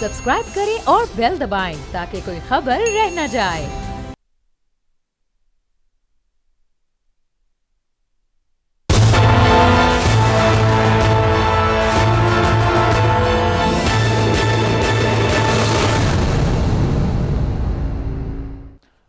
Subscribe करें और bell दबाएं ताकि कोई खबर रह न जाए।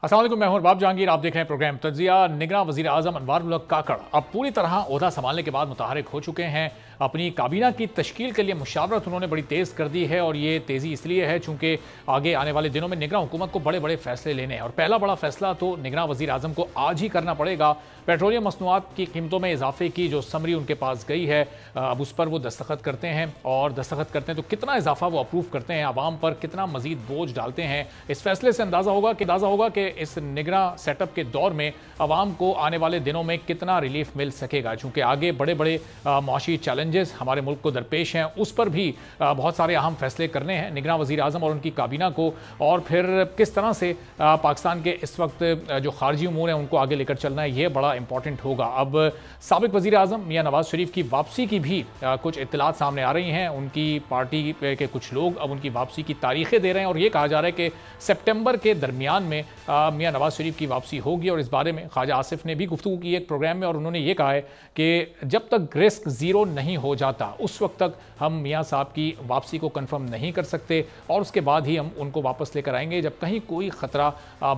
अस्सलाम वालेकुम, मैं हूं बाब जहांगीर। आप देख रहे हैं प्रोग्राम तज्जिया। निगरान वज़ीर आज़म अनवार उल हक काकड़ अब पूरी तरह ओहदा संभालने के बाद मुतहरिक हो चुके हैं। अपनी काबीना की तश्कील के लिए मुशावरत उन्होंने बड़ी तेज़ कर दी है और ये तेज़ी इसलिए है चूँकि आगे आने वाले दिनों में निगरान हुकूमत को बड़े बड़े फैसले लेने हैं और पहला बड़ा फैसला तो निगरान वज़ीर आज़म को आज ही करना पड़ेगा। पेट्रोलियम मसनूआत की कीमतों में इजाफे की जो समरी उनके पास गई है, अब उस पर वो दस्तखत करते हैं और दस्तखत करते हैं तो कितना इजाफा वो अप्रूव करते हैं, आवाम पर कितना मजीद बोझ डालते हैं। इस फैसले से अंदाज़ा होगा कि इस निगरान सेटअप के दौर में आवाम को आने वाले दिनों में कितना रिलीफ मिल सकेगा। चूँकि आगे बड़े बड़े मुआशी चैलेंजेस हमारे मुल्क को दरपेश हैं, उस पर भी बहुत सारे अहम फैसले करने हैं निगरान वज़ीर आज़म और उनकी काबीना को। और फिर किस तरह से पाकिस्तान के इस वक्त जो खारजी उमूर हैं उनको आगे लेकर चलना है, ये बड़ा इंपॉर्टेंट होगा। अब साबिक वज़ीर आज़म मियां नवाज शरीफ की वापसी की भी कुछ इत्तलात सामने आ रही हैं। उनकी पार्टी के कुछ लोग अब उनकी वापसी की तारीखें दे रहे हैं और ये कहा जा रहा है कि सितंबर के दरमियान में मियां नवाज शरीफ की वापसी होगी। और इस बारे में ख्वाजा आसिफ ने भी गुफ्तगू की एक प्रोग्राम में और उन्होंने ये कहा है कि जब तक रिस्क ज़ीरो नहीं हो जाता उस वक्त तक हम मियां साहब की वापसी को कंफर्म नहीं कर सकते और उसके बाद ही हम उनको वापस लेकर आएंगे जब कहीं कोई ख़तरा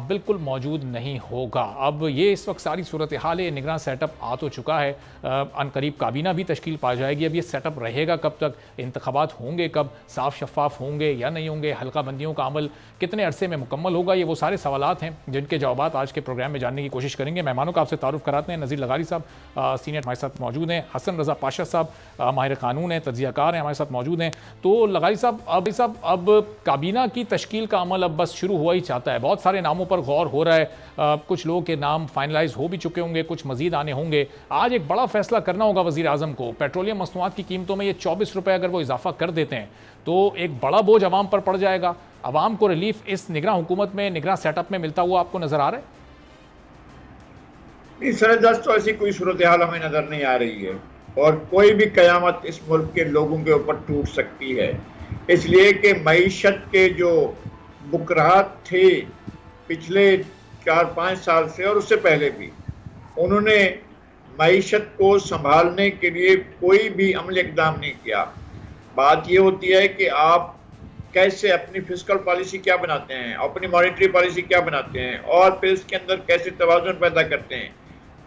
बिल्कुल मौजूद नहीं होगा। अब ये इस वक्त सारी सूरत हाल है। निगरान सेटअप आ तो चुका है, अनकरीब काबीना भी तश्कील पा जाएगी। अब ये सेटअप रहेगा कब तक, इंतखाबात होंगे कब, साफ शफाफ होंगे या नहीं होंगे, हल्का बंदियों का अमल कितने अरसे में मुकम्मल होगा, ये वो सारे सवालात हैं जिनके जवाब आज के प्रोग्राम में जानने की कोशिश करेंगे। मेहमानों का आपसे तारुफ कराते हैं। नज़ीर लगारी साहब सीनियर हमारे साथ मौजूद हैं, हसन रज़ा पाशा साहब माहिर कानून हैं, तज्जियाकार हैं, हमारे साथ मौजूद हैं। तो लगारी साहब अब काबीना की तश्कील का अमल अब बस शुरू हुआ ही चाहता है। बहुत सारे नामों पर गौर हो रहा है, कुछ लोगों के नाम फाइनलाइज हो भी चुके होंगे, कुछ मजीद आने होंगे। आज एक बड़ा फैसला करना होगा वज़ीर आज़म को। पेट्रोलियम मसनूआत की कीमतों में ये 24 रुपये अगर वो इजाफा कर देते हैं तो एक बड़ा बोझ आवाम पर पड़ जाएगा। आवाम को रिलीफ इस निगरान हुकूमत में, निगरान सेटअप में मिलता हुआ आपको नजर आ रहा है? इस सरदस्त तो ऐसी कोई सूरत हाल हमें नजर नहीं आ रही है और कोई भी कयामत इस मुल्क के लोगों के ऊपर टूट सकती है, इसलिए कि मईशत के जो बुकरात थे पिछले 4-5 साल से और उससे पहले भी, उन्होंने मईशत को संभालने के लिए कोई भी अमल इक़दाम नहीं किया। बात ये होती है कि आप कैसे अपनी फिस्कल पॉलिसी क्या बनाते हैं, अपनी मॉनेटरी पॉलिसी क्या बनाते हैं और फिर इसके अंदर कैसे तवाज़ुन पैदा करते हैं,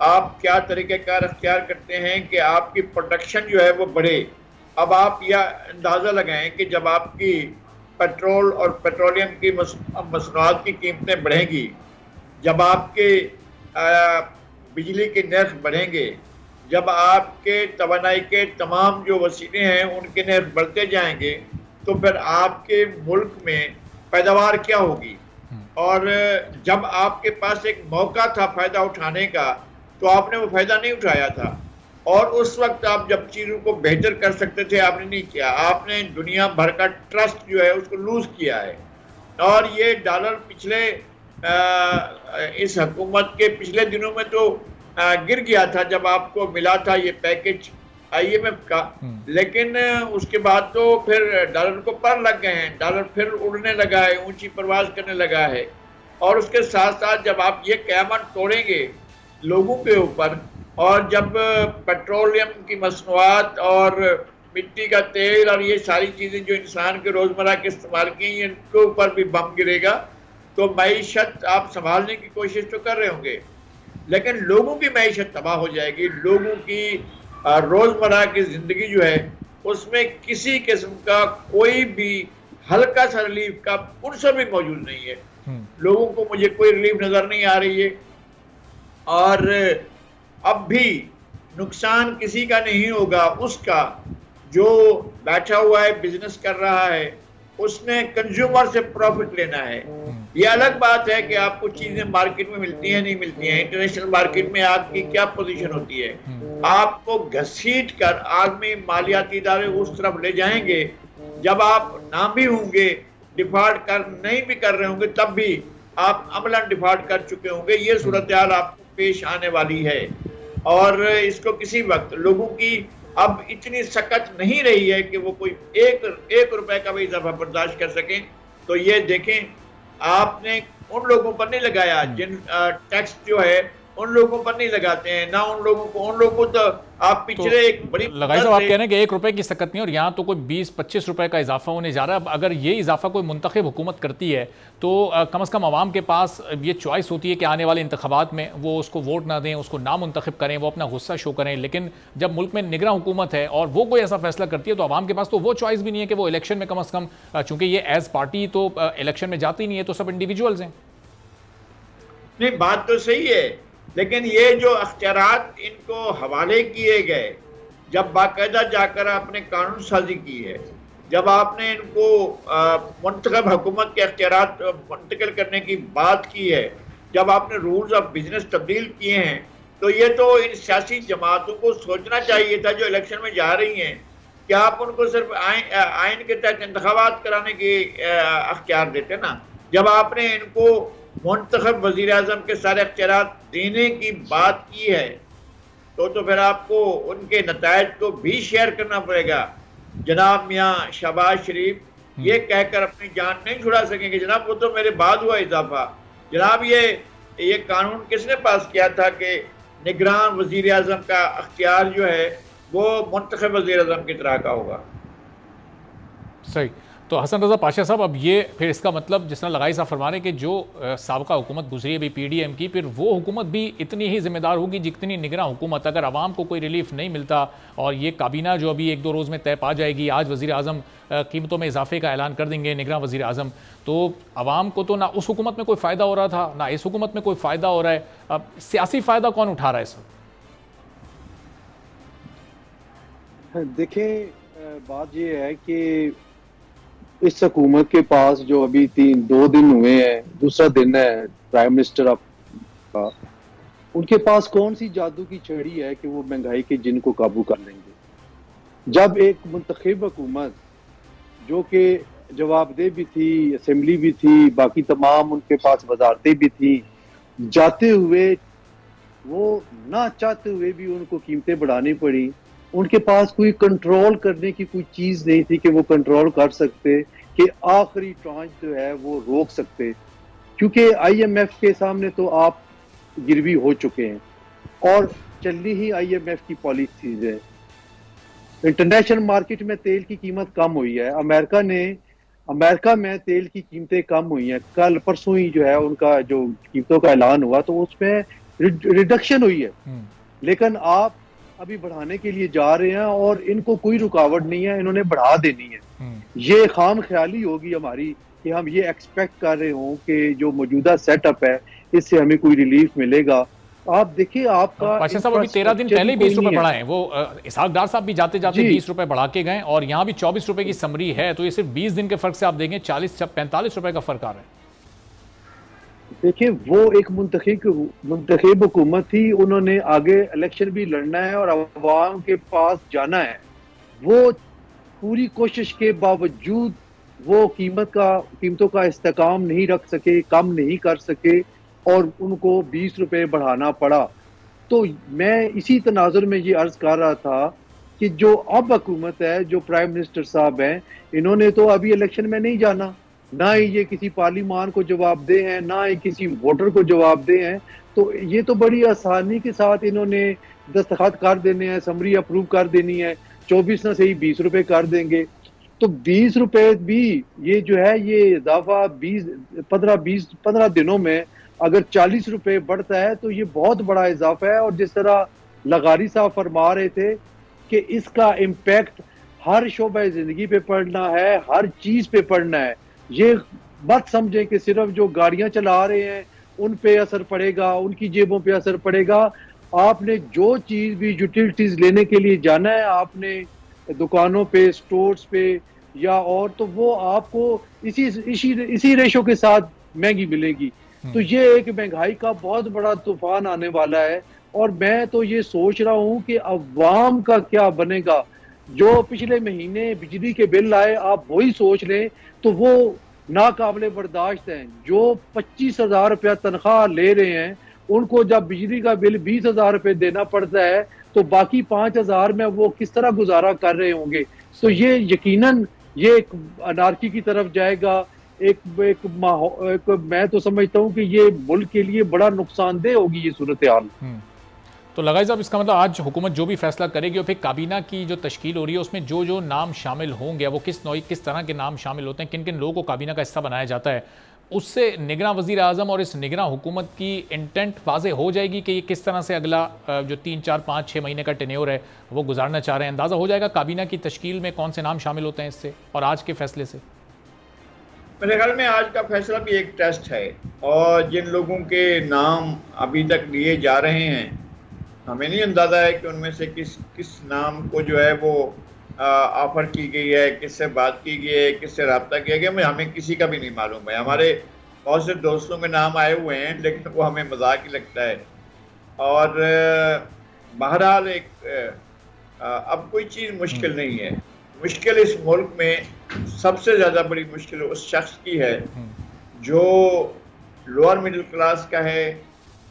आप क्या तरीक़ेकार अख्तियार करते हैं कि आपकी प्रोडक्शन जो है वो बढ़े। अब आप यह अंदाज़ा लगाएं कि जब आपकी पेट्रोल और पेट्रोलियम की मसनूआत की कीमतें बढ़ेंगी, जब आपके बिजली के नर्ख बढ़ेंगे, जब आपके तवानाई के तमाम जो वसीले हैं उनके नर्ख बढ़ते जाएंगे, तो फिर आपके मुल्क में पैदावार क्या होगी। और जब आपके पास एक मौका था फ़ायदा उठाने का तो आपने वो फ़ायदा नहीं उठाया था और उस वक्त आप जब चीज़ों को बेहतर कर सकते थे आपने नहीं किया। आपने दुनिया भर का ट्रस्ट जो है उसको लूज़ किया है और ये डॉलर पिछले इस हुकूमत के पिछले दिनों में तो गिर गया था जब आपको मिला था ये पैकेज IMF का, लेकिन उसके बाद तो फिर डॉलर को पर लग गए हैं, डॉलर फिर उड़ने लगा है, ऊंची परवाज करने लगा है। और उसके साथ साथ जब आप ये क़यामत तोड़ेंगे लोगों के ऊपर और जब पेट्रोलियम की मसनूआत और मिट्टी का तेल और ये सारी चीज़ें जो इंसान के रोज़मर्रा के इस्तेमाल की इनके ऊपर भी बम गिरेगा, तो मईशत आप संभालने की कोशिश तो कर रहे होंगे लेकिन लोगों की मईशत तबाह हो जाएगी। लोगों की रोज़मर्रा की ज़िंदगी जो है उसमें किसी किस्म का कोई भी हल्का सा रिलीफ का पुरसा भी मौजूद नहीं है। लोगों को मुझे कोई रिलीफ नज़र नहीं आ रही है और अब भी नुकसान किसी का नहीं होगा, उसका जो बैठा हुआ है बिजनेस कर रहा है उसने कंज्यूमर से प्रॉफिट लेना है। ये अलग बात है कि आपको चीजें मार्केट में मिलती हैं नहीं मिलती हैं, इंटरनेशनल मार्केट में आपकी क्या पोजीशन होती है, आपको घसीट कर आदमी मालियाती इदारे उस तरफ ले जाएंगे। जब आप ना भी होंगे, डिफॉल्ट कर नहीं भी कर रहे होंगे, तब भी आप अमलन डिफॉल्ट कर चुके होंगे। ये सूरत हाल आपको पेश आने वाली है और इसको किसी वक्त लोगों की अब इतनी सख्त नहीं रही है कि वो कोई एक रुपए का भी इजाफा बर्दाश्त कर सकें। तो ये देखें, आपने उन लोगों पर नहीं लगाया जिन टैक्स जो है उन लोगों पर नहीं लगाते हैं ना, उन लोगों को तो आप पिछले तो एक बड़ी लगाई साहब आप कह रहे हैं कि 1 रुपए की सकत नहीं और यहाँ तो कोई 20-25 रुपए का इजाफा होने जा रहा है। अब अगर ये इजाफा कोई मुंतखब हुकूमत करती है तो कम अज़ कम आवाम के पास ये चॉइस होती है कि आने वाले इंतखाबात में वो उसको वोट ना दें, उसको ना मुंतखब करें, वो अपना गुस्सा शो करें। लेकिन जब मुल्क में निगरान हुकूमत है और वो कोई ऐसा फैसला करती है तो आवाम के पास तो वो चॉइस भी नहीं है कि वो इलेक्शन में कम अज़ कम, चूंकि ये एज पार्टी तो इलेक्शन में जाती नहीं है, तो सब इंडिविजुअल्स हैं। नहीं, बात तो सही है, लेकिन ये जो अख्तियारात इनको हवाले किए गए, जब बाकायदा जाकर आपने कानून साजी की है, जब आपने इनको मुंतखब हुकूमत के अख्तियारात मुंतकिल करने की बात की है, जब आपने रूल्स ऑफ बिजनेस तब्दील किए हैं, तो ये तो इन सियासी जमातों को सोचना चाहिए था जो इलेक्शन में जा रही हैं कि आप उनको सिर्फ आइन के तहत इंतखाबात कराने के अख्तियार देते ना। जब आपने इनको मुंतखब वज़ीर आज़म के सारे अख्तियारात देने की बात की है तो फिर आपको उनके नतायज को भी शेयर करना पड़ेगा। जनाब मियाँ शहबाज शरीफ ये कहकर अपनी जान नहीं छुड़ा सकेंगे जनाब वो तो मेरे बाद हुआ इजाफा। जनाब ये कानून किसने पास किया था कि निगरान वज़ीर आज़म का अख्तियार जो है वो मुंतखब वज़ीर आज़म की तरह का होगा। सही। तो हसन रज़ा पाशा साहब, अब ये फिर इसका मतलब जिस तरह लगाई साहब फरमा रहे कि जो साबका हुकूमत गुजरी है अभी PDM की, फिर वो हुकूमत भी इतनी ही जिम्मेदार होगी जितनी निगरान हुकूमत। अगर आवाम को कोई रिलीफ नहीं मिलता और ये काबीना जो अभी 1-2 रोज़ में तय पा जाएगी, आज वज़ीर आज़म कीमतों में इजाफे का ऐलान कर देंगे निगरान वज़ीर आज़म, तो आवाम को तो ना उस हुकूमत में कोई फ़ायदा हो रहा था ना इस हुकूमत में कोई फ़ायदा हो रहा है। अब सियासी फ़ायदा कौन उठा रहा है सर? देखें, बात ये है कि इस हुकूमत के पास जो अभी 2 दिन हुए हैं, दूसरा दिन है प्राइम मिनिस्टर का, उनके पास कौन सी जादू की छड़ी है कि वो महंगाई के जिन को काबू कर लेंगे। जब एक मुंतखब हुकूमत जो कि जवाबदेह भी थी, असेंबली भी थी, बाकी तमाम उनके पास वजारतें भी थी, जाते हुए वो ना चाहते हुए भी उनको कीमतें बढ़ानी पड़ी। उनके पास कोई कंट्रोल करने की कोई चीज नहीं थी कि वो कंट्रोल कर सकते कि आखिरी ट्रांच जो है वो रोक सकते, क्योंकि IMF के सामने तो आप गिरवी हो चुके हैं और चलनी ही IMF की पॉलिसीज है। इंटरनेशनल मार्केट में तेल की कीमत कम हुई है, अमेरिका में तेल की कीमतें कम हुई हैं। कल परसों ही जो है उनका जो कीमतों का ऐलान हुआ तो उसमें रिडक्शन हुई है, लेकिन आप अभी बढ़ाने के लिए जा रहे हैं और इनको कोई रुकावट नहीं है, इन्होंने बढ़ा देनी है। ये खाम ख्याली होगी हमारी कि हम ये एक्सपेक्ट कर रहे हों कि जो मौजूदा सेटअप है इससे हमें कोई रिलीफ मिलेगा। आप देखिए, आपका पाशा साहब अभी 13 दिन पहले 20 रुपए बढ़ाए, वो इसहाक डार साहब भी जाते जाते 20 रुपए बढ़ा के गए और यहाँ भी 24 रुपए की समरी है, तो ये सिर्फ 20 दिन के फर्क से आप देखें 40-45 रुपए का फर्क आ रहा है। देखिए, वो एक मुंतखब हुकूमत थी, उन्होंने आगे इलेक्शन भी लड़ना है और अवाम के पास जाना है। वो पूरी कोशिश के बावजूद वो कीमतों का इस्तेकाम नहीं रख सके, कम नहीं कर सके और उनको 20 रुपए बढ़ाना पड़ा। तो मैं इसी तनाजुर में ये अर्ज कर रहा था कि जो अब हुकूमत है, जो प्राइम मिनिस्टर साहब हैं, इन्होंने तो अभी इलेक्शन में नहीं जाना, ना ही ये किसी पार्लिमान को जवाबदेह हैं, ना ही किसी वोटर को जवाबदेह हैं। तो ये तो बड़ी आसानी के साथ इन्होंने दस्तखत कर देने हैं, समरी अप्रूव कर देनी है, 24 ना सही 20 रुपए कर देंगे। तो 20 रुपए भी ये जो है ये इजाफा 15 दिनों में अगर 40 रुपए बढ़ता है तो ये बहुत बड़ा इजाफा है। और जिस तरह लगारी साहब फरमा रहे थे कि इसका इम्पैक्ट हर शोबे जिंदगी पे पड़ना है, हर चीज पे पड़ना है। ये मत समझें कि सिर्फ जो गाड़ियां चला रहे हैं उन पे असर पड़ेगा, उनकी जेबों पे असर पड़ेगा। आपने जो चीज भी यूटिलिटीज लेने के लिए जाना है, आपने दुकानों पे, स्टोर्स पे या और, तो वो आपको इसी रेशो के साथ महंगी मिलेगी। तो ये एक महंगाई का बहुत बड़ा तूफान आने वाला है। और मैं तो ये सोच रहा हूं कि अवाम का क्या बनेगा। जो पिछले महीने बिजली के बिल आए, आप वही सोच लें तो वो नाकाबिले बर्दाश्त हैं। जो 25,000 रुपया तनख्वाह ले रहे हैं, उनको जब बिजली का बिल 20,000 रुपये देना पड़ता है तो बाकी 5,000 में वो किस तरह गुजारा कर रहे होंगे। तो ये यकीनन ये एक अनार्की की तरफ जाएगा। मैं तो समझता हूँ कि ये मुल्क के लिए बड़ा नुकसानदेह होगी ये सूरत हाल। तो लगाई साहब, इसका मतलब आज हुकूमत जो भी फैसला करेगी और फिर काबीना की जो तश्कील हो रही है उसमें जो जो नाम शामिल होंगे वो किस तरह के नाम शामिल होते हैं, किन किन लोगों को काबीना का हिस्सा बनाया जाता है, उससे निगरां वज़ीर आज़म और इस निगरां हुकूमत की इंटेंट वाज़े हो जाएगी कि ये किस तरह से अगला जो 3, 4, 5, 6 महीने का टेन्योर है वो गुजारना चाह रहे हैं। अंदाज़ा हो जाएगा काबीना की तश्कील में कौन से नाम शामिल होते हैं इससे और आज के फैसले से। मेरे ख्याल में आज का फैसला भी एक टेस्ट है, और जिन लोगों के नाम अभी तक लिए जा रहे हैं हमें नहीं अंदाज़ा है कि उनमें से किस नाम को जो है वो ऑफर की गई है, किससे बात की गई है, किससे रब्ता किया गया, हमें किसी का भी नहीं मालूम है। हमारे बहुत से दोस्तों के नाम आए हुए हैं लेकिन वो हमें मजाक ही लगता है। और बहरहाल अब कोई चीज़ मुश्किल नहीं है। मुश्किल इस मुल्क में सबसे ज़्यादा बड़ी मुश्किल उस शख्स की है जो लोअर मिडिल क्लास का है,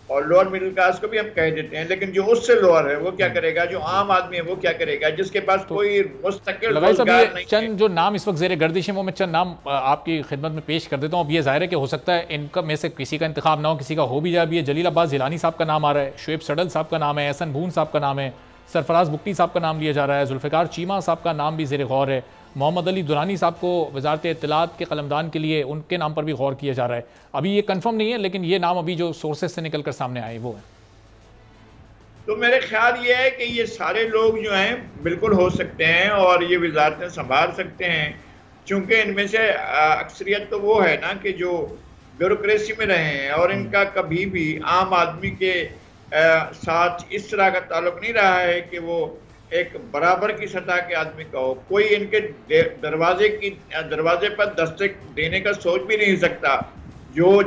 और लोअर मिडिल क्लास को भी हम कह देते हैं, लेकिन जो उससे लोअर है वो क्या करेगा, जो आम आदमी है वो क्या करेगा, जिसके पास कोई मुस्तकिल रोजगार नहीं। चंद जो नाम इस वक्त ज़ेरे गर्दिश है वो मैं चंद नाम आपकी खिदमत में पेश कर देता हूँ। अब ये ज़ाहिर है कि हो सकता है इनका में से किसी का इंतखाब ना हो, किसी का हो भी जाए। भी जलील अब्बास जिलानी साहब का नाम आ रहा है, शुएब सडल साहब का नाम है, एहसन भून साहब का नाम है, सरफराज बुक्टी साहब का नाम लिया जा रहा है, जुल्फ़िकार चीमा साहब का नाम भी ज़ेरे गौर है, मोहम्मद अली दुरानी साहब को वजारत इत्तलात के कलमदान के लिए उनके नाम पर भी गौर किया जा रहा है। अभी ये कंफर्म नहीं है लेकिन ये नाम अभी जो सोर्सेज से निकल कर सामने आए वो है। तो मेरे ख्याल ये है कि ये सारे लोग जो हैं बिल्कुल हो सकते हैं और ये वजारतें संभाल सकते हैं, चूँकि इनमें से अक्सरियत तो वो है ना कि जो ब्यूरोक्रेसी में रहे हैं और इनका कभी भी आम आदमी के साथ इस तरह का ताल्लुक नहीं रहा है कि वो एक बराबर की सतह के आदमी का हो। कोई इनके दरवाजे पर दस्तक देने का सोच भी नहीं सकता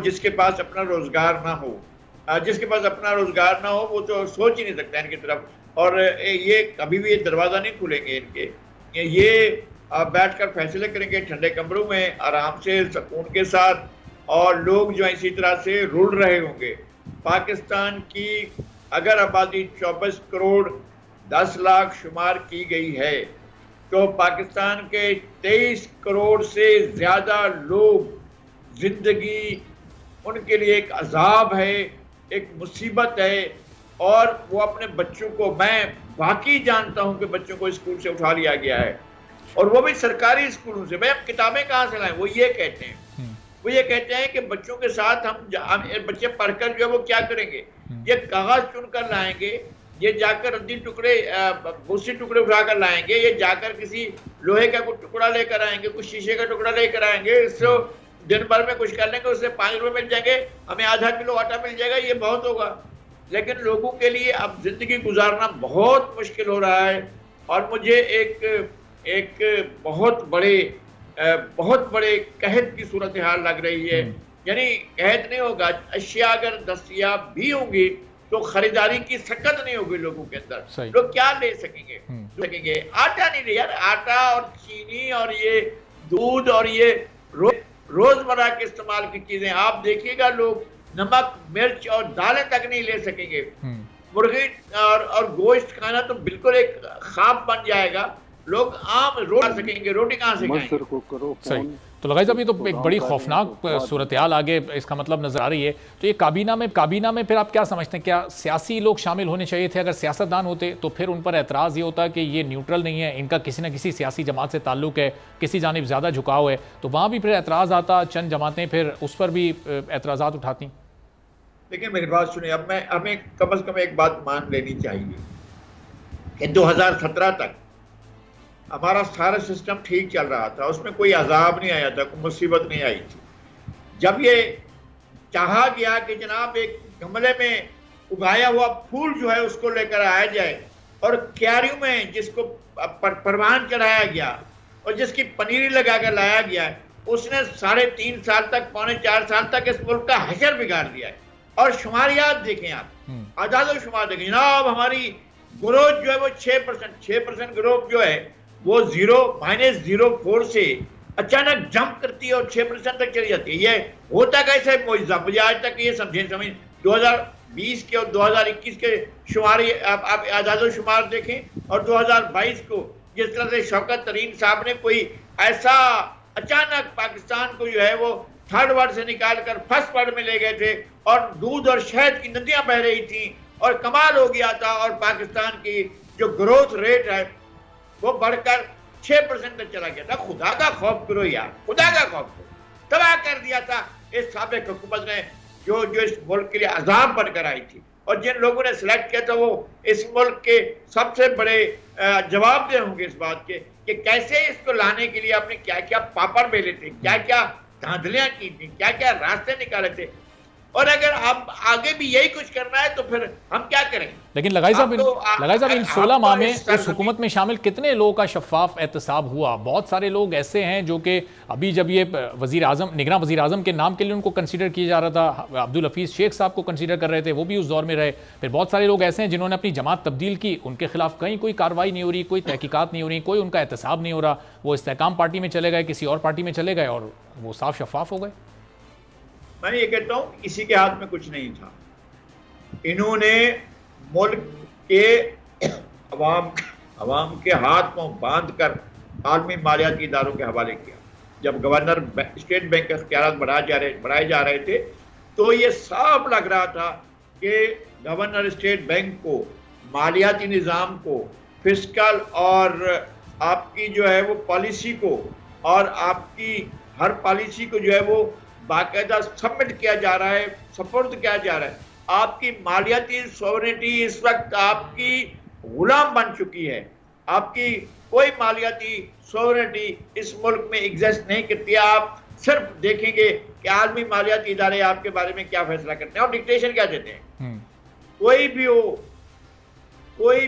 जिसके पास अपना रोजगार ना हो। जिसके पास अपना रोजगार ना हो वो तो सोच ही नहीं सकता इनकी तरफ, और ये कभी भी ये दरवाज़ा नहीं खुलेंगे इनके। ये बैठकर फैसले करेंगे ठंडे कमरों में आराम से सुकून के साथ, और लोग जो इसी तरह से रुल रहे होंगे। पाकिस्तान की अगर आबादी 24 करोड़ 10 लाख शुमार की गई है तो पाकिस्तान के 23 करोड़ से ज़्यादा लोग जिंदगी उनके लिए एक अजाब है, एक मुसीबत है। और वो अपने बच्चों को, मैं बाकी जानता हूं कि बच्चों को स्कूल से उठा लिया गया है, और वो भी सरकारी स्कूलों से। भाई हम किताबें कहाँ से लाएं? वो ये कहते हैं कि बच्चों के साथ हम बच्चे पढ़कर जो है वो क्या करेंगे, ये कागज चुनकर लाएंगे, ये जाकर रद्दी टुकड़े भूसी टुकड़े उठाकर लाएंगे, ये जाकर किसी लोहे का कोई टुकड़ा लेकर आएंगे, कुछ शीशे का टुकड़ा लेकर आएंगे, इससे दिन भर में कुछ कर लेंगे, उससे 5 रुपए मिल जाएंगे, हमें आधा किलो आटा मिल जाएगा, ये बहुत होगा। लेकिन लोगों के लिए अब जिंदगी गुजारना बहुत मुश्किल हो रहा है। और मुझे एक बहुत बड़े कहत की सूरत हाल लग रही है। यानी कहत नहीं होगा, अशिया अगर दस्तयाब भी होंगी तो खरीदारी की सकत नहीं होगी लोगों के अंदर। लोग क्या ले सकेंगे? आटा नहीं ले यार, आटा और चीनी और ये दूध और ये रोजमर्रा के इस्तेमाल की चीजें आप देखिएगा, लोग नमक मिर्च और दालें तक नहीं ले सकेंगे। मुर्गी और गोश्त खाना तो बिल्कुल एक ख्वाब बन जाएगा। लोग आम सकेंगे, रोटी कहाँ से खाएंगे? तो लगाई साहब ये तो एक बड़ी खौफनाक सूरत हाल आगे इसका मतलब नजर आ रही है। तो ये काबीना में फिर आप क्या समझते हैं, क्या सियासी लोग शामिल होने चाहिए थे? अगर सियासतदान होते तो फिर उन पर एतराज़ ये होता कि ये न्यूट्रल नहीं है, इनका किसी न किसी सियासी जमात से ताल्लुक है, किसी जानिब ज़्यादा झुकाव है, तो वहाँ भी फिर एतराज़ आता, चंद जमातें फिर उस पर भी एतराज़ात उठाती। लेकिन मेरी बात सुनिए, अब हमें कम अज़ कम एक बात मान लेनी चाहिए कि 2017 तक हमारा सारा सिस्टम ठीक चल रहा था, उसमें कोई अजाब नहीं आया था, कोई मुसीबत नहीं आई थी। जब ये चाहा गया कि जनाब एक गमले में उगाया हुआ फूल जो है उसको लेकर आया जाए, और क्यारियों में जिसको परवान चढ़ाया गया और जिसकी पनीरी लगाकर लाया गया, उसने 3.5 साल तक, 3.25 साल तक इस मुल्क का हशर बिगाड़ दिया है। और शुमारियात देखें आप, आजाद शुमार देखें जनाब, हमारी ग्रोथ जो है वो 6% ग्रोथ जो है वो -0.04 से अचानक जंप करती है और 6% तक चली जाती है। ये होता कैसे मुआवजा? मुझे आज तक ये समझ 2000 2020 के और 2021 के शुमारी आप आजादो शुमार देखें, और 2022 को जिस तरह से शौकत तरीन साहब ने कोई ऐसा अचानक पाकिस्तान को जो है वो थर्ड वर्ल्ड से निकाल कर फर्स्ट वर्ल्ड में ले गए थे, और दूध और शहद की नदियां बह रही थी और कमाल हो गया था, और पाकिस्तान की जो ग्रोथ रेट है वो बढ़कर 6% तक चला गया था। खुदा का खौफ करो यार, खुदा का खौफ करो। तबाह कर दिया था इस साबिक हुकूमत ने जो इस मुल्क के लिए अजाब बनकर आई थी, और जिन लोगों ने सिलेक्ट किया था वो इस मुल्क के सबसे बड़े जवाबदेह होंगे इस बात के कि कैसे इसको लाने के लिए आपने क्या क्या पापड़ बेले थे, क्या क्या धांधलियां की थी, क्या क्या रास्ते निकाले थे, और अगर आप आगे भी यही कुछ करना है तो फिर हम क्या करें। लेकिन लगाई साहब इन 16 माह में इस हुकूमत में शामिल कितने लोगों का शफाफ एहतसाब हुआ? बहुत सारे लोग ऐसे हैं जो कि अभी जब ये वजीर आजम, निगरान वजीर आजम के नाम के लिए उनको कंसीडर किया जा रहा था, अब्दुल हफीज शेख साहब को कंसीडर कर रहे थे, वो भी उस दौर में रहे। फिर बहुत सारे लोग ऐसे हैं जिन्होंने अपनी जमात तब्दील की, उनके खिलाफ कहीं कोई कार्रवाई नहीं हो रही, कोई तहकीकात नहीं हो रही, कोई उनका एहतसाब नहीं हो रहा, वो इस्तेहकाम पार्टी में चले गए, किसी और पार्टी में चले गए और वो साफ शफाफ हो गए। मैं ये कहता हूं किसी के हाथ में कुछ नहीं था। इन्होंने मुल्क के अवाम के हाथ पांव बांध कर आलमी मालियाती इदारों के हवाले किया। जब गवर्नर स्टेट बैंक के इख्तियारात बढ़ाए जा रहे थे तो ये साफ लग रहा था कि गवर्नर स्टेट बैंक को, मालियाती निज़ाम को, फिस्कल और आपकी जो है वो पॉलिसी को, और आपकी हर पॉलिसी को जो है वो बाकायदा सबमिट किया जा रहा है, सपोर्ट किया जा रहा है। आपकी मालियाती सॉवरेनिटी इस वक्त आपकी गुलाम बन चुकी है। आपकी कोई मालियाती सॉवरेनिटी इस मुल्क में एग्जिस्ट नहीं करती। आप सिर्फ देखेंगे कि आलमी मालियाती इदारे आपके बारे में क्या फैसला करते हैं और डिक्टेशन क्या देते हैं। कोई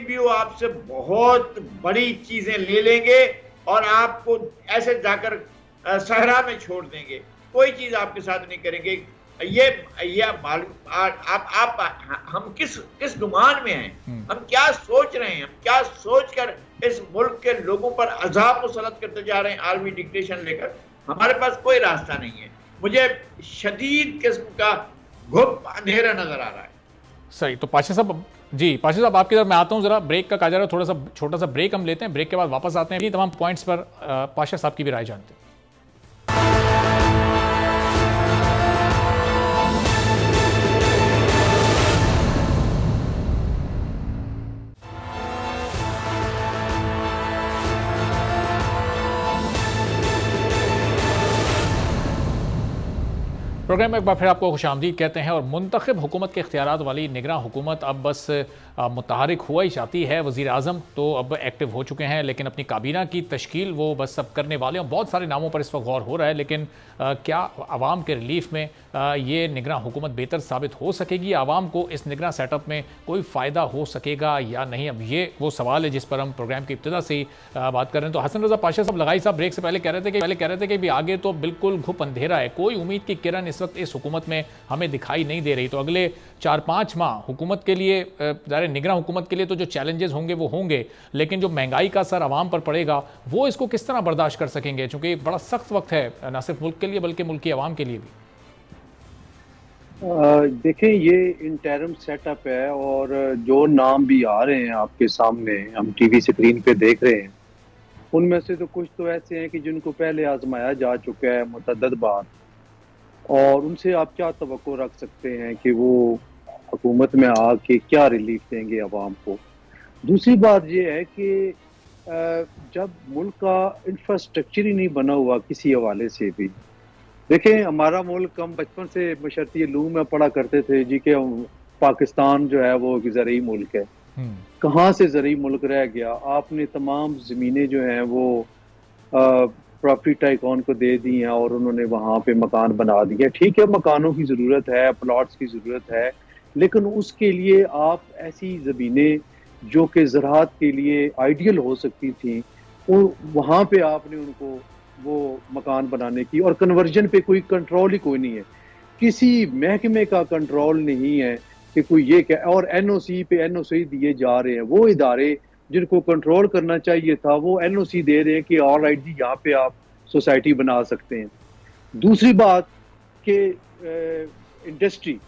भी हो आपसे बहुत बड़ी चीजें ले लेंगे और आपको ऐसे जाकर सहरा में छोड़ देंगे, कोई चीज आपके साथ नहीं करेंगे। ये मालूम आप हम किस गुमान में हैं, हम क्या सोच रहे हैं, हम क्या सोचकर इस मुल्क के लोगों पर अजाब मुसलत करते जा रहे हैं आलमी डिक्टेशन लेकर। हमारे पास कोई रास्ता नहीं है। मुझे शदीद किस्म का घुप अंधेरा नजर आ रहा है। सही, तो पाशा साहब जी, पाशा साहब आपकी तरफ मैं आता हूँ, जरा ब्रेक का कहा जा रहा है, थोड़ा सा छोटा सा ब्रेक हम लेते हैं, ब्रेक के बाद वापस आते हैं। तमाम पॉइंट्स पर पाशा साहब की भी राय जानते हैं। प्रोग्राम में एक बार फिर आपको खुशामदीद कहते हैं। और मुंतखब हुकूमत के इख्तियारात वाली निगरान हुकूमत अब बस मुतहरिक हुआ ही चाहती है। वज़ीर आज़म तो अब एक्टिव हो चुके हैं, लेकिन अपनी काबीना की तश्कील वो बस सब करने वाले हैं। बहुत सारे नामों पर इस वक्त गौर हो रहा है, लेकिन क्या आवाम के रिलीफ में ये निगरान हुकूमत बेहतर साबित हो सकेगी? आवाम को इस निगरान सेटअप में कोई फ़ायदा हो सकेगा या नहीं? अब ये वो सवाल है जिस पर हम प्रोग्राम की इब्तिदा से ही बात कर रहे हैं। तो हसन रज़ा पाशा साहब, लगाई साहब ब्रेक से पहले कह रहे थे कि भी आगे तो बिल्कुल घुप अंधेरा है, कोई उम्मीद की किरण इस वक्त इस हुकूमत में हमें दिखाई नहीं दे रही। तो अगले 4-5 माह हुकूमत के लिए, निगरान हुकूमत के लिए तो जो चैलेंजेस होंगे वो होंगे, लेकिन जो महंगाई का असर आवाम पर पड़ेगा वो इसको किस तरह बर्दाश्त कर सकेंगे? चूंकि बड़ा सख्त वक्त है न सिर्फ मुल्क के लिए बल्कि मुल्क की आवाम के लिए भी। देखें, ये इंटरम सेटअप है और जो नाम भी आ रहे हैं आपके सामने, हम टीवी स्क्रीन पे देख रहे हैं, उनमें से तो कुछ तो ऐसे हैं कि जिनको पहले आजमाया जा चुका है मुतअद्दिद बार, और उनसे आप क्या तवक्को रख सकते हैं कि वो हुकूमत में आके क्या रिलीफ देंगे अवाम को। दूसरी बात ये है कि जब मुल्क का इंफ्रास्ट्रक्चर ही नहीं बना हुआ किसी हवाले से भी, देखें हमारा मुल्क, हम बचपन से बशर्ती लूम में पढ़ा करते थे जी के पाकिस्तान जो है वो एक ज़रई मुल्क है। कहाँ से ज़रई मुल्क रह गया? आपने तमाम ज़मीनें जो हैं वो प्रॉपर्टी टाइकॉन को दे दी हैं और उन्होंने वहाँ पे मकान बना दिए। ठीक है, मकानों की ज़रूरत है, प्लॉट्स की ज़रूरत है, लेकिन उसके लिए आप ऐसी ज़मीनें जो कि ज़राअत के लिए आइडियल हो सकती थी, वहाँ पे आपने उनको वो मकान बनाने की, और कन्वर्जन पे कोई कंट्रोल ही कोई नहीं है, किसी महकमे का कंट्रोल नहीं है कि कोई ये क्या, और एनओसी पे एनओसी दिए जा रहे हैं। वो इदारे जिनको कंट्रोल करना चाहिए था वो एनओसी दे रहे हैं कि ऑल राइट जी यहाँ पे आप सोसाइटी बना सकते हैं। दूसरी बात कि इंडस्ट्री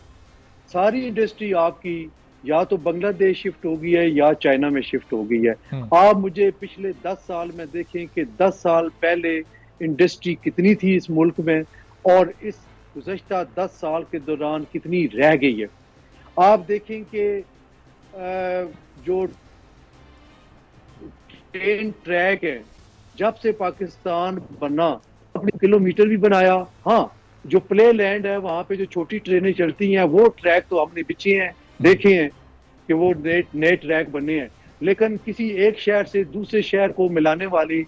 सारी इंडस्ट्री आपकी या तो बांग्लादेश शिफ्ट हो गई है या चाइना में शिफ्ट हो गई है। आप मुझे पिछले 10 साल में देखें कि 10 साल पहले इंडस्ट्री कितनी थी इस मुल्क में और इस गुज़श्ता 10 साल के दौरान कितनी रह गई है। आप देखें कि जो ट्रेन ट्रैक है, जब से पाकिस्तान बना अपने किलोमीटर भी बनाया। हाँ, जो प्ले लैंड है वहां पे जो छोटी ट्रेनें चलती हैं वो ट्रैक तो हमने बिछे हैं, देखे हैं कि वो नए ट्रैक बने हैं, लेकिन किसी एक शहर से दूसरे शहर को मिलाने वाली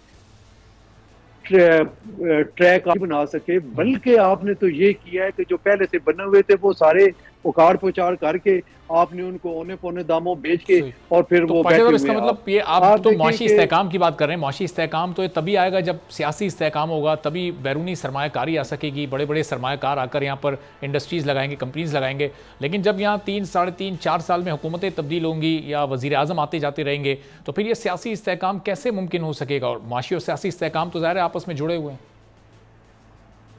ट्रैक आप बना सके। बल्कि आपने तो ये किया है कि जो पहले से बने हुए थे वो सारे उखाड़ पुचाड़ करके आपने उनको औने पौने दामों बेच के और फिर तो वो बैठे हुए इसका मतलब ये आप तो मुआशी इस्तेहकाम की बात कर रहे हैं। मुआशी इस्तेहकाम तो ये तभी आएगा जब सियासी इस्तेहकाम होगा, तभी बैरूनी सरमायाकारी आ सकेगी, बड़े बड़े सरमायाकार आकर यहाँ पर इंडस्ट्रीज़ लगाएंगे, कंपनीज लगाएंगे। लेकिन जब यहाँ 3, साढ़े 3, 4 साल में हुकूमतें तब्दील होंगी या वज़ीर आज़म आते जाते रहेंगे तो फिर ये सियासी इस्तेहकाम कैसे मुमकिन हो सकेगा? और मुआशी और सियासी इस्तेहकाम तो ज़ाहिर है आपस में जुड़े हुए हैं।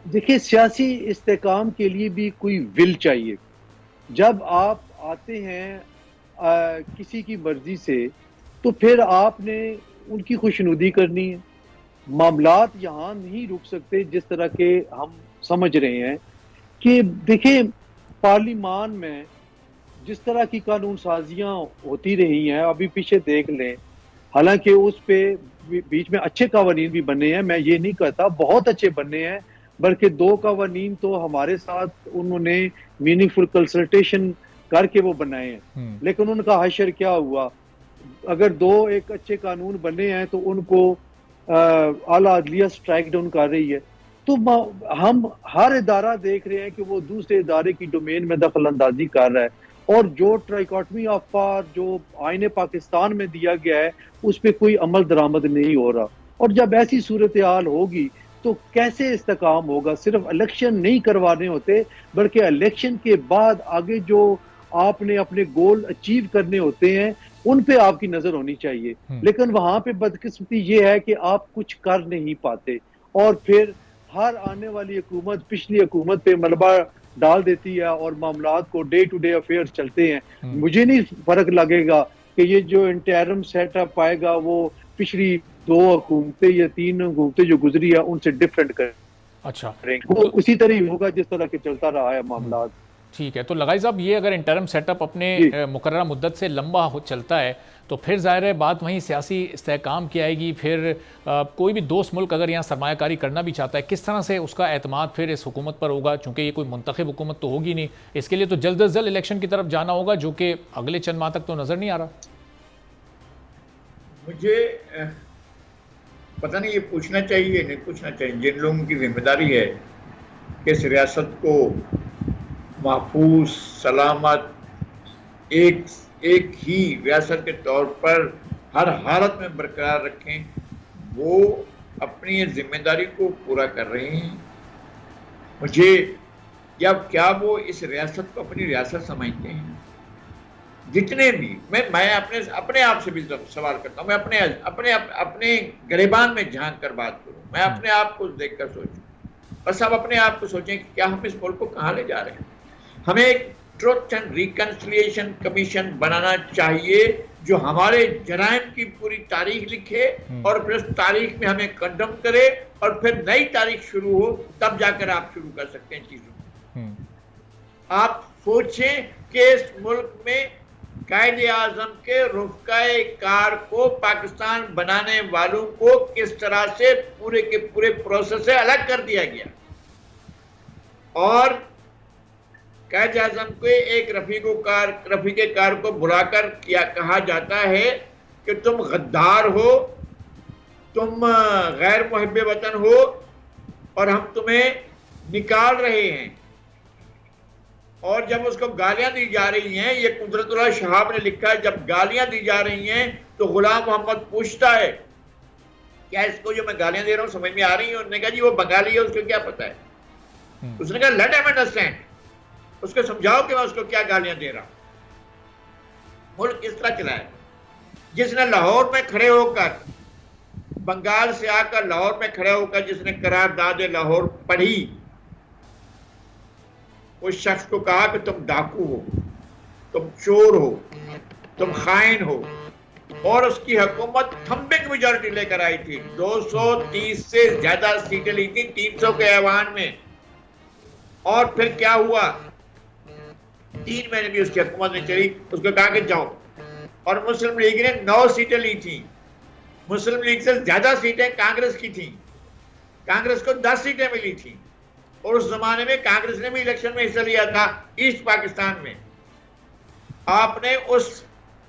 देखिए, सियासी इस्तेहकाम के लिए भी कोई विल चाहिए। जब आप आते हैं किसी की मर्जी से तो फिर आपने उनकी खुशनुदी करनी है। मामलात यहाँ नहीं रुक सकते जिस तरह के हम समझ रहे हैं कि देखिए, पार्लिमान में जिस तरह की कानून साजियाँ होती रही हैं, अभी पीछे देख लें, हालांकि उस पे बीच में अच्छे कानून भी बने हैं, मैं ये नहीं कहता बहुत अच्छे बने हैं, बल्कि 2 कानून तो हमारे साथ उन्होंने मीनिंगफुल कंसल्टेशन करके वो बनाए हैं। लेकिन उनका हशर क्या हुआ? अगर 2 एक अच्छे कानून बने हैं तो उनको आला अदलिया स्ट्राइक डाउन कर रही है। तो हम हर इदारा देख रहे हैं कि वो दूसरे इदारे की डोमेन में दखल अंदाजी कर रहा है और जो ट्राइकॉटमी ऑफ पावर जो आईने पाकिस्तान में दिया गया है उस पर कोई अमल दरामद नहीं हो रहा। और जब ऐसी सूरत हाल होगी तो कैसे इस्तेकाम होगा? सिर्फ इलेक्शन नहीं करवाने होते, बल्कि इलेक्शन के बाद आगे जो आपने अपने गोल अचीव करने होते हैं उन पे आपकी नजर होनी चाहिए। लेकिन वहां पे बदकिस्मती ये है कि आप कुछ कर नहीं पाते और फिर हर आने वाली हुकूमत पिछली हुकूमत पे मलबा डाल देती है और मामलात को डे टू डे अफेयर्स चलते हैं। मुझे नहीं फर्क लगेगा कि ये जो इंटरम सेटअप आएगा वो पिछली 2 हुकूमतें या 3 हुकूमतें जो गुजरी है उनसे डिफरेंट कर। अच्छा, वो उसी तरह ही होगा जिस तरह के चलता रहा है मामला। ठीक है, तो लगाई साहब, ये अगर इंटरम सेटअप अपने मुकर्ररा मुद्दत से लंबा चलता है तो फिर जाहिर है बात वहीं सियासी इस्तेहकाम की आएगी। फिर कोई भी दोस्त मुल्क अगर यहाँ सरमायाकारी करना भी चाहता है, किस तरह से उसका एतमाद फिर इस हुकूमत पर होगा? चूँकि ये कोई मुंतखब हुकूमत तो होगी नहीं, इसके लिए तो जल्द अज जल्द इलेक्शन की तरफ जाना होगा, जो कि अगले चंद माह तक तो नज़र नहीं आ रहा। मुझे पता नहीं ये पूछना चाहिए नहीं पूछना चाहिए। जिन लोगों की जिम्मेदारी है कि इस रियासत को महफूज, सलामत, एक ही रियासत के तौर पर हर हालत में बरकरार रखें, वो अपनी इस जिम्मेदारी को पूरा कर रहे हैं। मुझे या क्या वो इस रियासत को अपनी रियासत समझते हैं? जितने भी मैं अपने आप से भी सवाल करता हूँ, मैं अपने गिरेबान में झांक कर बात करूँ, मैं अपने आप को देखकर सोचूं। बस अब अपने आप को सोचें कि क्या हम इस मुल्क को कहाँ ले जा रहे हैं। हमें एक ट्रुथ एंड रिकंसिलिएशन कमीशन बनाना चाहिए जो हमारे जराइम की पूरी तारीख लिखे और फिर उस तारीख में हमें कंडम करे और फिर नई तारीख शुरू हो, तब जाकर आप शुरू कर सकते हैं चीजों। आप सोचें कि इस मुल्क में कायदे आजम के रुफ़काए कार को पाकिस्तान बनाने वालों को किस तरह से पूरे के पूरे प्रोसेस से अलग कर दिया गया और कायदे आजम के एक रफीके कार को बुलाकर क्या कहा जाता है कि तुम गद्दार हो, तुम गैर मुहिब्बे वतन हो और हम तुम्हें निकाल रहे हैं। और जब उसको गालियां दी जा रही हैं, ये कुदरतुल्लाह शहाब ने लिखा है, जब गालियां दी जा रही हैं तो गुलाम मोहम्मद पूछता है क्या इसको जो मैं गालियां दे रहा हूं समझ में आ रही है? उन्होंने कहा जी वो बंगाली है, उसको क्या पता है। उसने कहा लेट हिम अंडरस्टैंड, उसको समझाओ कि मैं उसको क्या गालियां दे रहा हूं। मुल्क किस तरह चला है? जिसने लाहौर में खड़े होकर, बंगाल से आकर लाहौर में खड़े होकर जिसने करारदाद लाहौर पढ़ी उस शख्स को कहा कि तुम डाकू हो, तुम चोर हो, तुम खाइन हो, और उसकी हुकूमत थम्बिंग मेजॉरिटी लेकर आई थी। 230 से ज्यादा सीटें ली थी 300 के ऐवान में। और फिर क्या हुआ, 3 महीने भी उसकी हुकूमत नहीं चली, उसको कहा कि जाओ। और मुस्लिम लीग ने 9 सीटें ली थी। मुस्लिम लीग से ज्यादा सीटें कांग्रेस की थी, कांग्रेस को 10 सीटें मिली थी। और उस जमाने में कांग्रेस ने भी इलेक्शन में हिस्सा लिया था ईस्ट पाकिस्तान में। आपने उस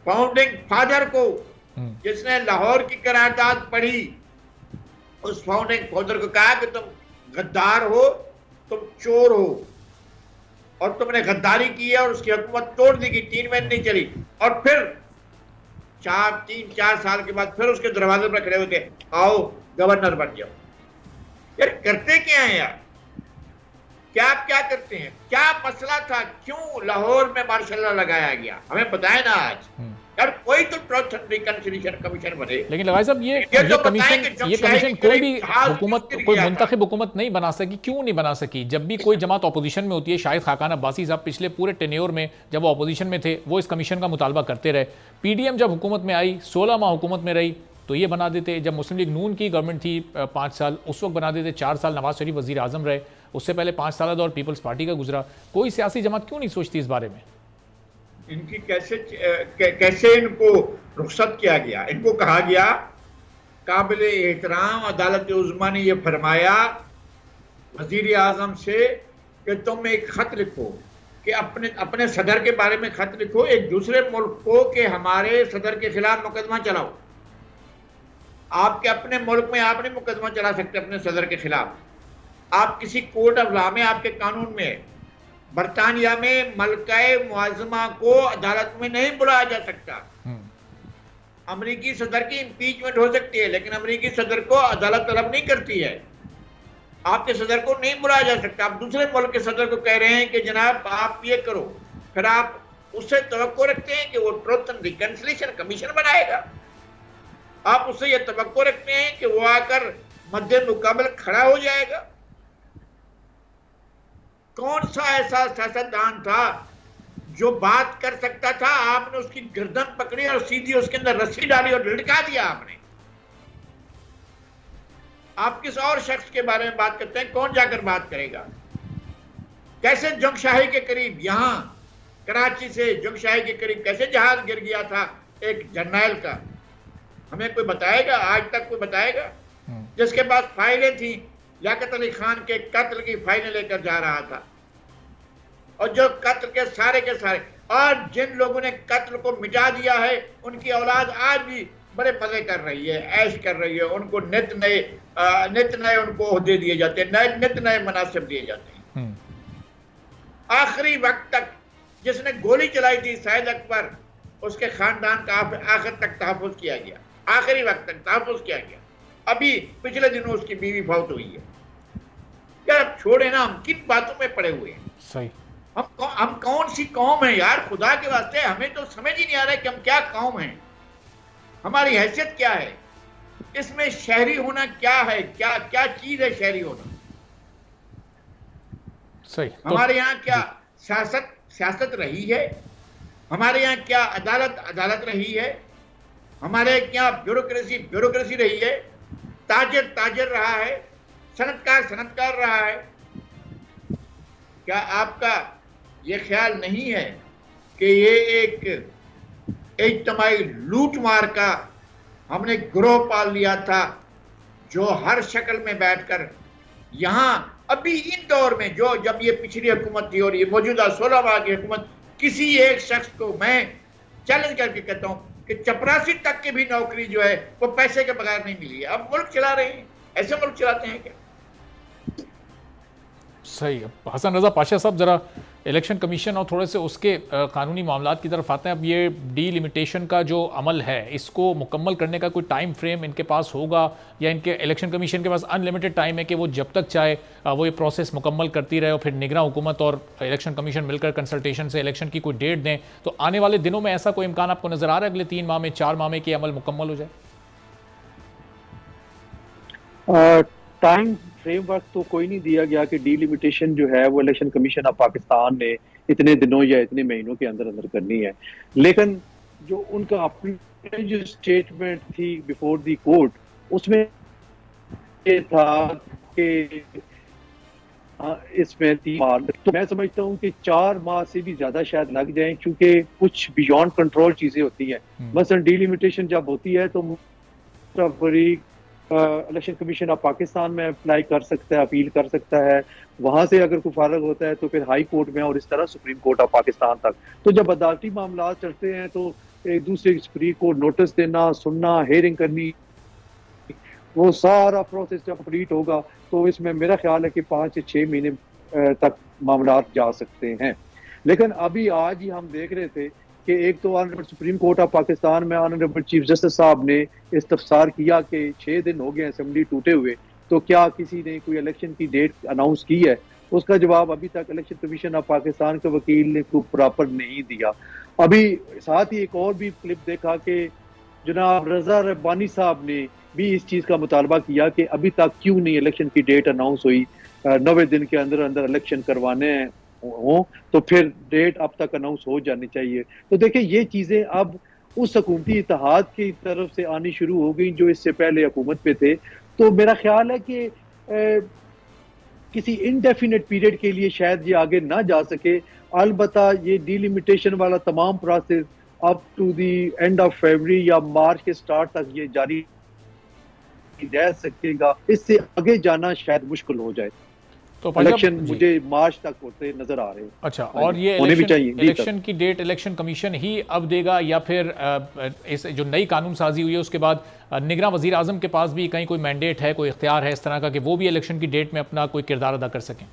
फाउंडिंग फादर को, जिसने लाहौर की करारदाद पढ़ी, उस फाउंडिंग फादर को कहा कि तुम गद्दार हो, तुम चोर हो, और तुमने गद्दारी की है, और उसकी हुकूमत तोड़ दी गई, 3 महीने नहीं चली। और फिर 3-4 साल के बाद फिर उसके दरवाजे पर खड़े होते, आओ गवर्नर बन जाओ। यार करते क्या है यार, क्या करते हैं? क्या मसला था? क्यों लाहौर में मार्शल लॉ लगाया गया? हमें बताए ना आज। यार कोई तो ट्रुथ एंड रिकंसिलिएशन कमीशन बने। लेकिन लगाई साहब ये कमीशन कोई भी हुकूमत, कोई मुंतखब हुकूमत नहीं बना सकी। क्यों नहीं बना सकी? जब भी कोई जमात अपोजिशन में होती है, शाहिद खाकान अब्बासी साहब पिछले पूरे टेन्योर में जब वो अपोजिशन में थे, वो इस कमीशन का मुतालबा करते रहे। पीडीएम जब हुकूमत में आई, 16 माह हुकूमत में रही, तो ये बना देते। जब मुस्लिम लीग नून की गवर्नमेंट थी 5 साल, उस वक्त बना देते। 4 साल नवाज शरीफ वजीर आजम रहे, उससे पहले 5 साल दौर पीपल्स पार्टी का गुजरा। कोई सियासी जमात क्यों नहीं सोचती इस बारे में? इनकी कैसे इनको रुखसत किया गया? इनको कहा गया, काबिल एहतराम अदालत उज़्मा ने यह फरमाया वजीर आजम से कि तुम एक खत लिखो कि अपने सदर के बारे में खत लिखो एक दूसरे मुल्क को कि हमारे सदर के खिलाफ मुकदमा चलाओ। आपके अपने मुल्क में आप नहीं मुकदमा चला सकते अपने सदर के खिलाफ। आप किसी कोर्ट ऑफ लॉ में, आपके कानून में, बरतानिया में मलकाए मुआज़मा को अदालत में नहीं बुलाया जा सकता। अमरीकी सदर की इम्पीचमेंट हो सकती है, लेकिन अमरीकी सदर को अदालत तलब नहीं करती है। आपके सदर को नहीं बुलाया जा सकता। आप दूसरे मुल्क के सदर को कह रहे हैं कि जनाब आप ये करो, फिर आप उससे तवक्को रखते हैं कि वो ट्रुथ एंड रिकंसिलिएशन कमीशन बनाएगा। आप उससे ये तवक्को रखते हैं कि वो आकर मद्दे मुकाबल खड़ा हो जाएगा। कौन सा ऐसा सियासतदान था जो बात कर सकता था? आपने उसकी गर्दन पकड़ी और सीधी उसके अंदर रस्सी डाली और लटका दिया आपने। आप किस और शख्स के बारे में बात करते हैं? कौन जाकर बात करेगा? कैसे जंगशाही के करीब, यहां कराची से जंगशाही के करीब कैसे जहाज गिर गया था एक जर्नैल का? हमें कोई बताएगा? आज तक कोई बताएगा? जिसके पास फाइलें थी, लियाकत अली खान के कत्ल की फाइलें लेकर जा रहा था, और जो कत्ल के सारे, और जिन लोगों ने कत्ल को मिटा दिया है उनकी औलाद आज भी बड़े मजे कर रही है, ऐश कर रही है। उनको नित नए उनको ओहदे दिए जाते हैं, नित नए मनासिब दिए जाते हैं। आखिरी वक्त तक जिसने गोली चलाई थी सैयद अकबर, उसके खानदान का आखिर तक तहफ़्फ़ुज़ किया गया, आखिरी वक्त तक तहफ़्फ़ुज़ किया गया। अभी पिछले दिनों उसकी बीवी फौत हुई है। यार अब छोड़े ना, हम किन बातों में पड़े हुए हैं? सही। हम कौन सी कौम है यार? खुदा के वास्ते हमें तो समझ ही नहीं आ रहा है कि हम क्या कौम हैं, हमारी हैसियत क्या है, इसमें शहरी होना क्या है, क्या चीज है शहरी होना? सही। हमारे यहाँ क्या सियासत रही है? हमारे यहाँ क्या अदालत रही है? हमारे क्या ब्यूरोक्रेसी रही है? ताजर रहा है? सनतकार रहा है? क्या आपका ये ख्याल नहीं है कि ये एक इज्तिमाई लूट मार का हमने गिरोह पाल लिया था, जो हर शक्ल में बैठकर यहाँ अभी इन दौर में, जो जब ये पिछली हुकूमत थी और ये मौजूदा 16 माह की हुकूमत, किसी एक शख्स को मैं चैलेंज करके कहता हूँ कि चपरासी तक की भी नौकरी जो है वो पैसे के बगैर नहीं मिली है। अब मुल्क चला रहे हैं, ऐसे मुल्क चलाते हैं क्या? सही। हसन रजा पाशा साहब, जरा इलेक्शन कमीशन और थोड़े से उसके कानूनी मामलात की तरफ आते हैं। अब ये डीलिमिटेशन का जो अमल है, इसको मुकम्मल करने का कोई टाइम फ्रेम इनके पास होगा, या इनके इलेक्शन कमीशन के पास अनलिमिटेड टाइम है कि वो जब तक चाहे वो ये प्रोसेस मुकम्मल करती रहे, और फिर निगरान हुकूमत और इलेक्शन कमीशन मिलकर कंसल्टेशन से इलेक्शन की कोई डेट दें? तो आने वाले दिनों में ऐसा कोई इम्कान आपको नजर आ रहा है अगले 3 माह में, 4 माह में कि अमल मुकम्मल हो जाए? टाइम फ्रेमवर्क तो कोई नहीं दिया गया कि डिलिमिटेशन जो है वो इलेक्शन कमीशन ऑफ पाकिस्तान ने इतने दिनों या इतने महीनों के अंदर अंदर करनी है, लेकिन जो उनका अपनी जो स्टेटमेंट थी बिफोर दी कोर्ट उसमें ये था कि इसमें 3 माह, तो मैं समझता हूँ कि 4 माह से भी ज्यादा शायद लग जाएं, क्योंकि कुछ बियॉन्ड कंट्रोल चीजें होती हैं। मसलन डिलिमिटेशन जब होती है तो इलेक्शन कमीशन ऑफ पाकिस्तान में अप्लाई कर सकता है, अपील कर सकता है, वहां से अगर कोई फारग होता है तो फिर हाई कोर्ट में और इस तरह सुप्रीम कोर्ट ऑफ पाकिस्तान तक। तो जब अदालती मामला चलते हैं तो एक दूसरे सुप्रीम कोर्ट नोटिस देना, सुनना, हेयरिंग करनी, वो सारा प्रोसेस जब कंप्लीट होगा तो इसमें मेरा ख्याल है कि 5 से 6 महीने तक मामला जा सकते हैं। लेकिन अभी आज ही हम देख रहे थे कि एक तो honourable supreme court of Pakistan में ऑनरेबल चीफ जस्टिस साहब ने इस्तफसार किया कि 6 दिन हो गए असेंबली टूटे हुए, तो क्या किसी ने कोई इलेक्शन की डेट अनाउंस की है? उसका जवाब अभी तक इलेक्शन कमीशन ऑफ पाकिस्तान के वकील ने कोई प्रॉपर नहीं दिया। अभी साथ ही एक और भी क्लिप देखा कि जनाब रजा रब्बानी साहब ने भी इस चीज का मुतालबा किया कि अभी तक क्यों नहीं इलेक्शन की डेट अनाउंस हुई, 90 दिन के अंदर अंदर इलेक्शन करवाने हो तो फिर डेट अब तक अनाउंस हो जानी चाहिए। तो देखिए ये चीजें अब उस हुकूमती इत्तेहाद की तरफ से आनी शुरू हो गई जो इससे पहले हुकूमत पे थे। तो मेरा ख्याल है कि किसी इनडेफिनेट पीरियड के लिए शायद ये आगे ना जा सके। अलबत्ता ये डिलिमिटेशन वाला तमाम process up to the end of फरवरी या मार्च के स्टार्ट तक ये जारी रह सकेगा, इससे आगे जाना शायद मुश्किल हो जाए। तो इलेक्शन मुझे मार्च तक होते नजर आ रहे हैं। अच्छा, और ये इलेक्शन की डेट इलेक्शन कमीशन ही अब देगा या फिर इस जो नई कानून साजी हुई है उसके बाद निगरान वजीर आजम के पास भी कहीं कोई मैंडेट है, कोई इख्तियार है इस तरह का कि वो भी इलेक्शन की डेट में अपना कोई किरदार अदा कर सकें?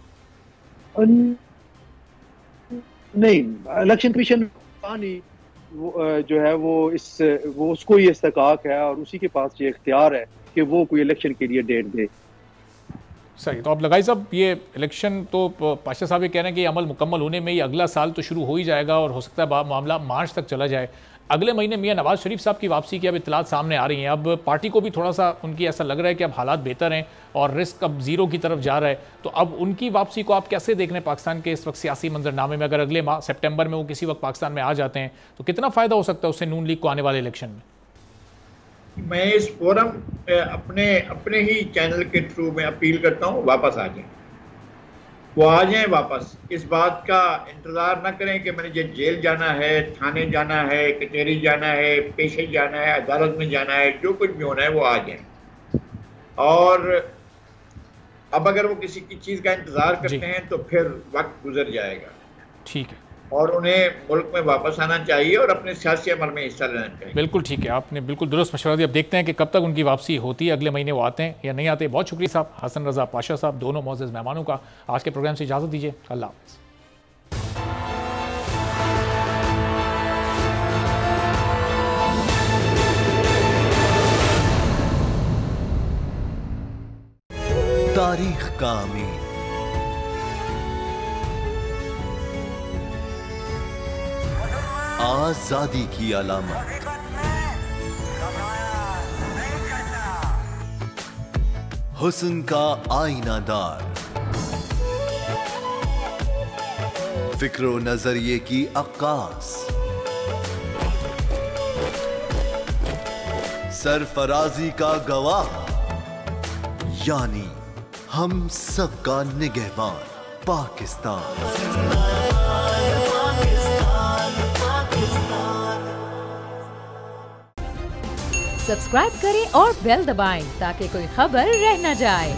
नहीं, इलेक्शन कमीशन जो है वो उसको ये इस्तकाक है और उसी के पास ये इख्तियार है कि वो कोई इलेक्शन के लिए डेट दे। सही, तो अब लगाई साहब ये इलेक्शन तो पाशा साहब ये कह रहे हैं कि अमल मुकम्मल होने में ही अगला साल तो शुरू हो ही जाएगा और हो सकता है मामला मार्च तक चला जाए। अगले महीने मियां नवाज शरीफ साहब की वापसी की अब इत्तलात सामने आ रही हैं। अब पार्टी को भी थोड़ा सा उनकी ऐसा लग रहा है कि अब हालात बेहतर हैं और रिस्क अब जीरो की तरफ जा रहा है। तो अब उनकी वापसी को आप कैसे देख रहे हैं पाकिस्तान के इस वक्त सियासी मंजरनामे में? अगर अगले माह सितंबर में वो किसी वक्त पाकिस्तान में आ जाते हैं तो कितना फ़ायदा हो सकता है उससे नून लीग को आने वाले इलेक्शन में? मैं इस फोरम अपने ही चैनल के थ्रू में अपील करता हूँ, वापस आ जाएं, वो आ जाएं वापस। इस बात का इंतज़ार ना करें कि मैंने जेल जाना है, थाने जाना है, कचहरी जाना है, पेशे जाना है, अदालत में जाना है, जो कुछ भी होना है वो आ जाएं। और अब अगर वो किसी की चीज़ का इंतज़ार करते हैं तो फिर वक्त गुजर जाएगा। ठीक है, और उन्हें मुल्क में वापस आना चाहिए और अपने सियासी अमल में हिस्सा लेना चाहिए। बिल्कुल ठीक है, आपने बिल्कुल दुरुस्त मशवरा दिया। अब देखते हैं कि कब तक उनकी वापसी होती है, अगले महीने वो आते हैं या नहीं आते। बहुत शुक्रिया साहब, हसन रजा पाशा साहब, दोनों मोअज़्ज़ज़ मेहमानों का। आज के प्रोग्राम से इजाज़त दीजिए, अल्लाह हाफ़िज़। तारीख का अमीर, आजादी की अलामत, हुस्न का आईनादार, फिक्र नजरिए की अक्कास, सरफराजी का गवाह, यानी हम सबका निगहबान पाकिस्तान। सब्सक्राइब करें और बेल दबाएं ताकि कोई खबर रह न जाए।